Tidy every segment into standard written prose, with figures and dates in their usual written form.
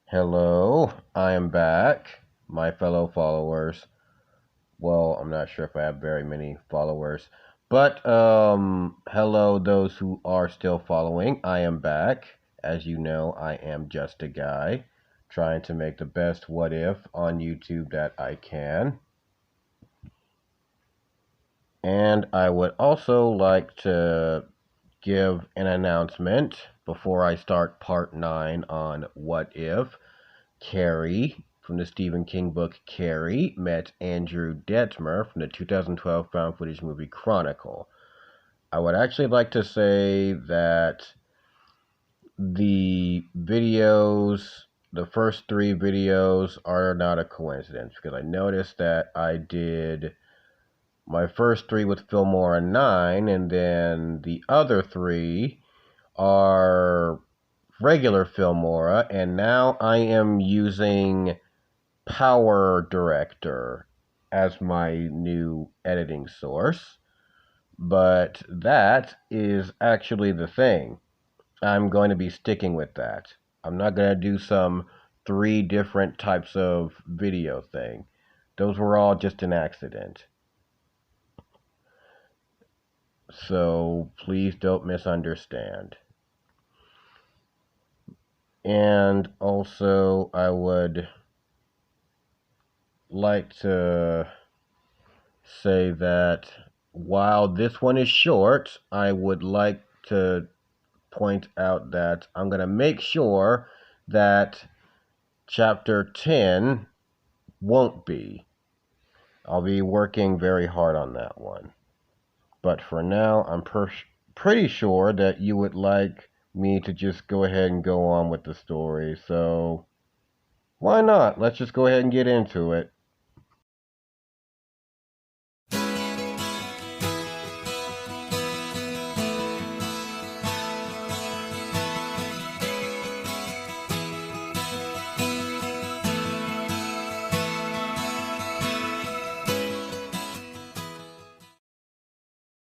Hello, I am back, my fellow followers. Well, I'm not sure if I have very many followers, but hello those who are still following. I am back. As you know, I am just a guy trying to make the best what if on YouTube that I can. And I would also like to give an announcement before I start part 9 on what if. Carrie from the Stephen King book Carrie met Andrew Detmer from the 2012 found footage movie Chronicle. I would actually like to say that the videos, the first 3 videos, are not a coincidence because I noticed that I did my first 3 with Fillmore and 9, and then the other 3 are regular Filmora, and now I am using Power Director as my new editing source. But that is actually the thing. I'm going to be sticking with that. I'm not going to do some 3 different types of video thing. Those were all just an accident. So please don't misunderstand. And also, I would like to say that while this one is short, I would like to point out that I'm going to make sure that chapter 10 won't be. I'll be working very hard on that one. But for now, I'm pretty sure that you would like me to just go ahead and go on with the story. So why not? Let's just go ahead and get into it.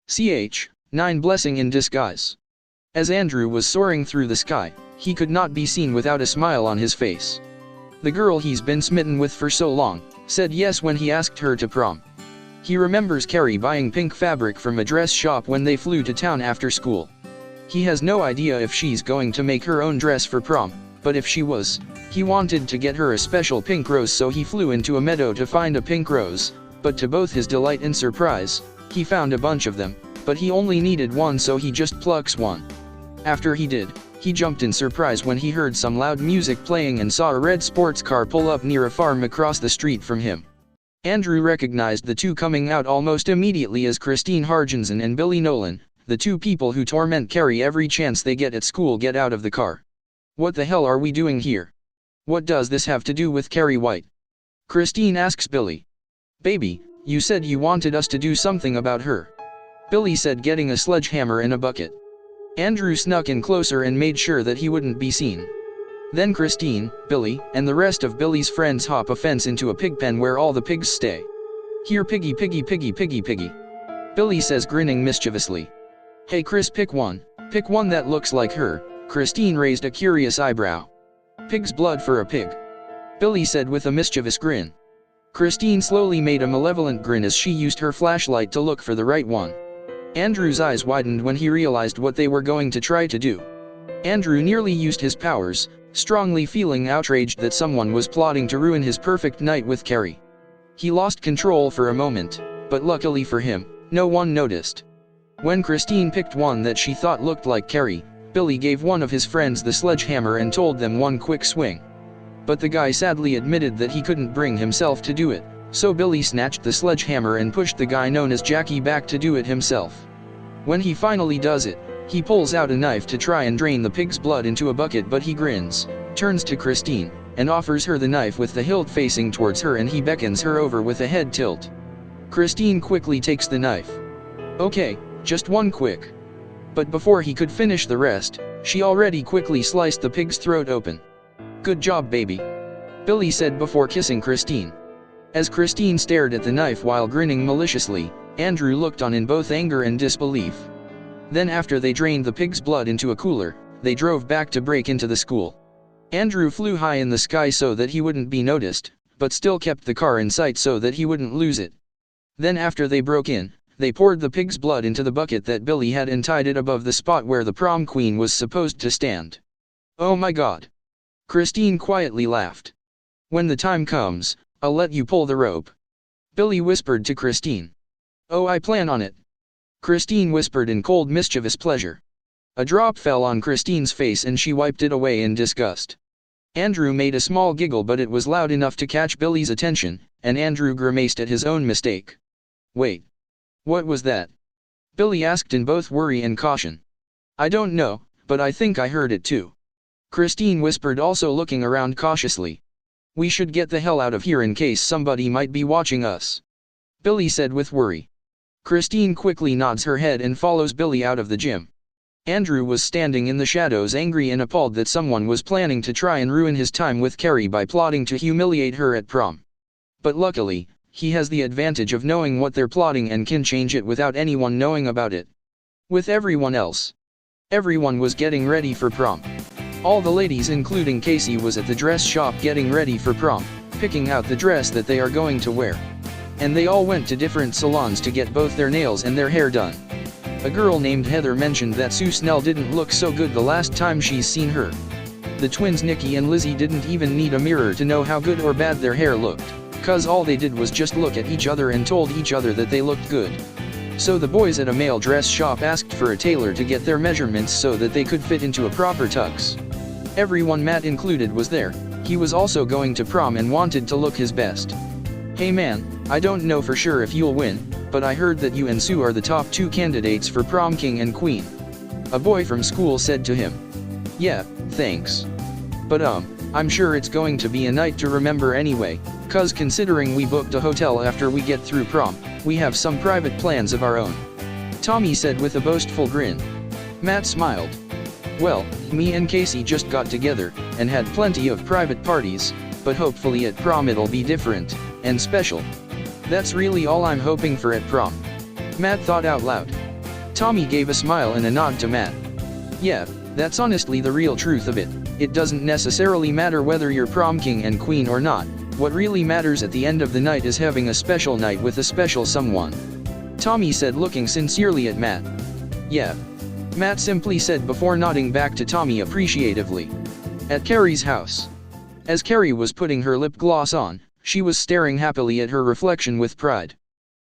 Ch. 9 Blessing in disguise. As Andrew was soaring through the sky, he could not be seen without a smile on his face. The girl he's been smitten with for so long, said yes when he asked her to prom. He remembers Carrie buying pink fabric from a dress shop when they flew to town after school. He has no idea if she's going to make her own dress for prom, but if she was, he wanted to get her a special pink rose, so he flew into a meadow to find a pink rose, but to both his delight and surprise, he found a bunch of them, but he only needed one, so he just plucks one. After he did, he jumped in surprise when he heard some loud music playing and saw a red sports car pull up near a farm across the street from him. Andrew recognized the two coming out almost immediately as Christine Hargensen and Billy Nolan, the 2 people who torment Carrie every chance they get at school, get out of the car. What the hell are we doing here? What does this have to do with Carrie White? Christine asks Billy. Baby, you said you wanted us to do something about her. Billy said, getting a sledgehammer and a bucket. Andrew snuck in closer and made sure that he wouldn't be seen. Then Christine, Billy, and the rest of Billy's friends hop a fence into a pig pen where all the pigs stay. Here, piggy, piggy, piggy, piggy, piggy. Billy says, grinning mischievously. Hey Chris, pick one. Pick one that looks like her. Christine raised a curious eyebrow. Pig's blood for a pig, Billy said with a mischievous grin. Christine slowly made a malevolent grin as she used her flashlight to look for the right one. Andrew's eyes widened when he realized what they were going to try to do. Andrew nearly used his powers, strongly feeling outraged that someone was plotting to ruin his perfect night with Carrie. He lost control for a moment, but luckily for him, no one noticed. When Christine picked one that she thought looked like Carrie, Billy gave one of his friends the sledgehammer and told them one quick swing. But the guy sadly admitted that he couldn't bring himself to do it, so Billy snatched the sledgehammer and pushed the guy known as Jackie back to do it himself. When he finally does it, he pulls out a knife to try and drain the pig's blood into a bucket, but he grins, turns to Christine, and offers her the knife with the hilt facing towards her, and he beckons her over with a head tilt. Christine quickly takes the knife. Okay, just one quick. But before he could finish the rest, she already quickly sliced the pig's throat open. Good job, baby, Billy said before kissing Christine. As Christine stared at the knife while grinning maliciously, Andrew looked on in both anger and disbelief. Then after they drained the pig's blood into a cooler, they drove back to break into the school. Andrew flew high in the sky so that he wouldn't be noticed, but still kept the car in sight so that he wouldn't lose it. Then after they broke in, they poured the pig's blood into the bucket that Billy had and tied it above the spot where the prom queen was supposed to stand. Oh my God! Christine quietly laughed. When the time comes, I'll let you pull the rope. Billy whispered to Christine. Oh, I plan on it. Christine whispered in cold mischievous pleasure. A drop fell on Christine's face and she wiped it away in disgust. Andrew made a small giggle, but it was loud enough to catch Billy's attention, and Andrew grimaced at his own mistake. Wait. What was that? Billy asked in both worry and caution. I don't know, but I think I heard it too. Christine whispered, also looking around cautiously. We should get the hell out of here in case somebody might be watching us. Billy said with worry. Christine quickly nods her head and follows Billy out of the gym. Andrew was standing in the shadows, angry and appalled that someone was planning to try and ruin his time with Carrie by plotting to humiliate her at prom. But luckily, he has the advantage of knowing what they're plotting and can change it without anyone knowing about it. With everyone else. Everyone was getting ready for prom. All the ladies, including Casey, was at the dress shop getting ready for prom, picking out the dress that they are going to wear. And they all went to different salons to get both their nails and their hair done. A girl named Heather mentioned that Sue Snell didn't look so good the last time she's seen her. The twins Nikki and Lizzie didn't even need a mirror to know how good or bad their hair looked, cause all they did was just look at each other and told each other that they looked good. So the boys at a male dress shop asked for a tailor to get their measurements so that they could fit into a proper tux. Everyone, Matt included, was there. He was also going to prom and wanted to look his best. Hey man, I don't know for sure if you'll win, but I heard that you and Sue are the top 2 candidates for prom king and queen. A boy from school said to him. Yeah, thanks. But I'm sure it's going to be a night to remember anyway, cause considering we booked a hotel after we get through prom, we have some private plans of our own. Tommy said with a boastful grin. Matt smiled. Well, me and Casey just got together, and had plenty of private parties, but hopefully at prom it'll be different, and special. That's really all I'm hoping for at prom. Matt thought out loud. Tommy gave a smile and a nod to Matt. Yeah, that's honestly the real truth of it. It doesn't necessarily matter whether you're prom king and queen or not. What really matters at the end of the night is having a special night with a special someone. Tommy said, looking sincerely at Matt. Yeah. Matt simply said before nodding back to Tommy appreciatively. At Carrie's house. As Carrie was putting her lip gloss on, she was staring happily at her reflection with pride.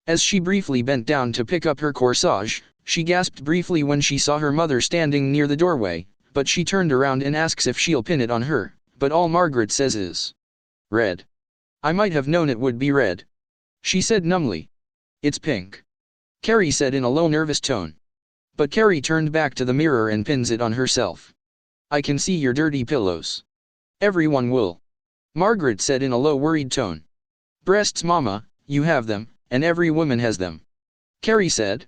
As she briefly bent down to pick up her corsage, she gasped briefly when she saw her mother standing near the doorway, but she turned around and asks if she'll pin it on her, but all Margaret says is, red. I might have known it would be red. She said numbly. It's pink. Carrie said in a low nervous tone. But Carrie turned back to the mirror and pins it on herself. I can see your dirty pillows. Everyone will. Margaret said in a low worried tone. Breasts, mama, you have them, and every woman has them. Carrie said.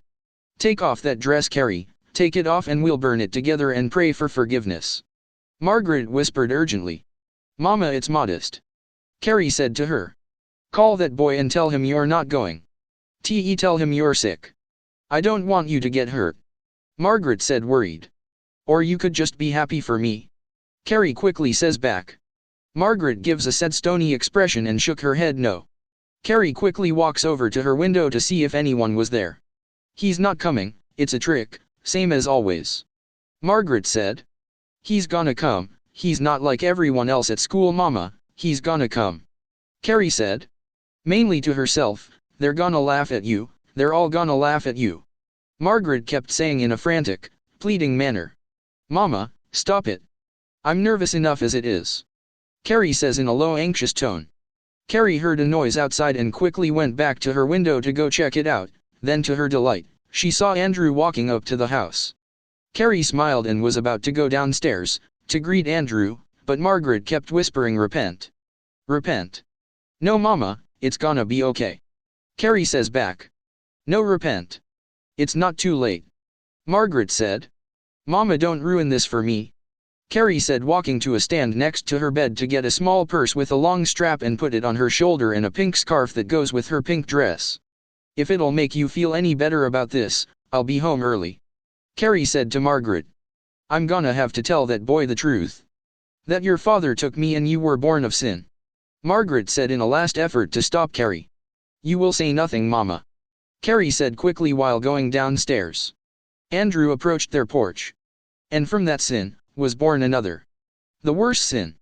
Take off that dress, Carrie, take it off and we'll burn it together and pray for forgiveness. Margaret whispered urgently. Mama, it's modest. Carrie said to her. Call that boy and tell him you're not going. Tell him you're sick. I don't want you to get hurt. Margaret said, worried. Or you could just be happy for me. Carrie quickly says back. Margaret gives a sad stony expression and shook her head no. Carrie quickly walks over to her window to see if anyone was there. He's not coming, it's a trick, same as always. Margaret said. He's gonna come, he's not like everyone else at school, mama, he's gonna come. Carrie said. Mainly to herself, they're gonna laugh at you, they're all gonna laugh at you. Margaret kept saying in a frantic, pleading manner. Mama, stop it. I'm nervous enough as it is. Carrie says in a low anxious tone. Carrie heard a noise outside and quickly went back to her window to go check it out, then to her delight, she saw Andrew walking up to the house. Carrie smiled and was about to go downstairs, to greet Andrew, but Margaret kept whispering repent. Repent. No mama, it's gonna be okay. Carrie says back. No repent. It's not too late. Margaret said. Mama, don't ruin this for me. Carrie said, walking to a stand next to her bed to get a small purse with a long strap and put it on her shoulder and a pink scarf that goes with her pink dress. If it'll make you feel any better about this, I'll be home early. Carrie said to Margaret. I'm gonna have to tell that boy the truth. That your father took me and you were born of sin. Margaret said in a last effort to stop Carrie. You will say nothing, Mama. Carrie said quickly while going downstairs. Andrew approached their porch. And from that sin, was born another. The worst sin.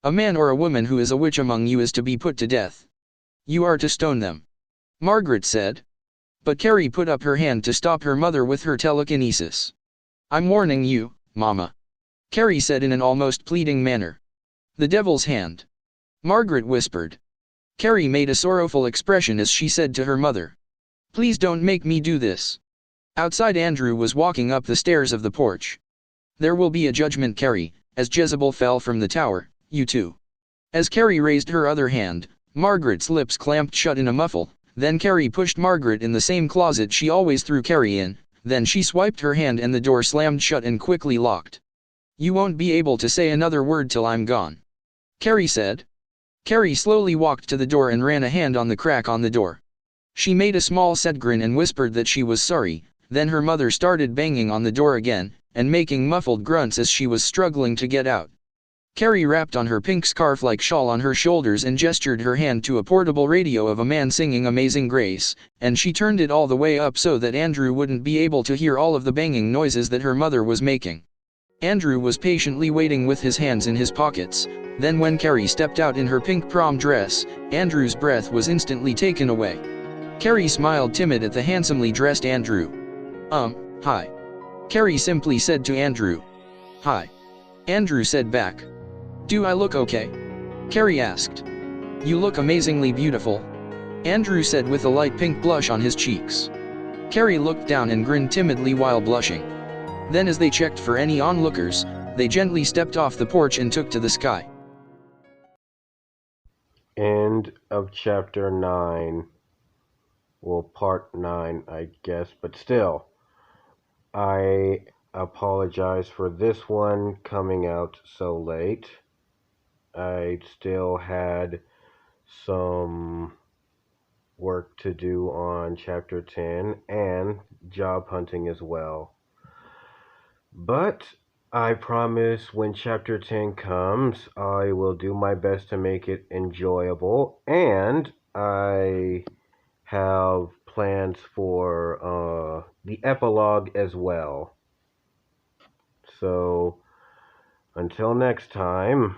A man or a woman who is a witch among you is to be put to death. You are to stone them. Margaret said. But Carrie put up her hand to stop her mother with her telekinesis. I'm warning you, Mama. Carrie said in an almost pleading manner. The devil's hand. Margaret whispered. Carrie made a sorrowful expression as she said to her mother. Please don't make me do this. Outside, Andrew was walking up the stairs of the porch. There will be a judgment, Carrie, as Jezebel fell from the tower, you too. As Carrie raised her other hand, Margaret's lips clamped shut in a muffle. Then Carrie pushed Margaret in the same closet she always threw Carrie in. Then she swiped her hand and the door slammed shut and quickly locked. You won't be able to say another word till I'm gone. Carrie said. Carrie slowly walked to the door and ran a hand on the crack on the door. She made a small sad grin and whispered that she was sorry. Then her mother started banging on the door again, and making muffled grunts as she was struggling to get out. Carrie wrapped on her pink scarf-like shawl on her shoulders and gestured her hand to a portable radio of a man singing Amazing Grace, and she turned it all the way up so that Andrew wouldn't be able to hear all of the banging noises that her mother was making. Andrew was patiently waiting with his hands in his pockets. Then when Carrie stepped out in her pink prom dress, Andrew's breath was instantly taken away. Carrie smiled timid at the handsomely dressed Andrew. Hi. Carrie simply said to Andrew. Hi. Andrew said back. Do I look okay? Carrie asked. You look amazingly beautiful. Andrew said with a light pink blush on his cheeks. Carrie looked down and grinned timidly while blushing. Then as they checked for any onlookers, they gently stepped off the porch and took to the sky. End of chapter 9. Well, part 9, I guess, but still, I apologize for this one coming out so late. I still had some work to do on chapter 10 and job hunting as well. But I promise when chapter 10 comes, I will do my best to make it enjoyable, and I have plans for the epilogue as well. So, until next time,